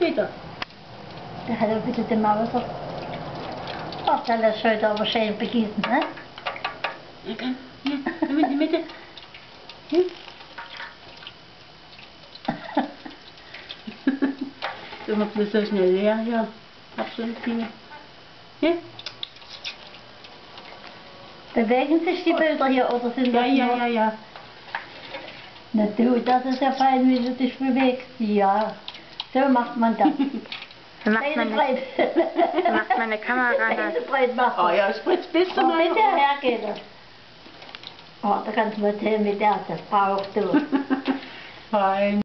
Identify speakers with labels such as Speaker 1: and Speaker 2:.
Speaker 1: Peter?
Speaker 2: Der hat ein bisschen den Mauser. Ach, der lässt heute aber schön begießen, ne?
Speaker 1: Ja, komm, hier, komm in die Mitte. Hm? Du machst das so schnell leer, ja. Absolut viel. Ja?
Speaker 2: Bewegen sich die Bilder hier oder sind
Speaker 1: Ja,
Speaker 2: das
Speaker 1: ja,
Speaker 2: nur?
Speaker 1: ja, ja.
Speaker 2: Na du, das ist ja fein, wie du dich bewegst. Ja, so macht man das.
Speaker 3: Macht meine Kamera
Speaker 2: Beine breit machen.
Speaker 1: Oh ja, spritz bis zu
Speaker 2: Oh,
Speaker 1: meinem
Speaker 2: bitte,
Speaker 1: Ohr.
Speaker 2: her geht das. Oh, da kannst du mal erzählen, wie der das braucht, du.
Speaker 1: Fein.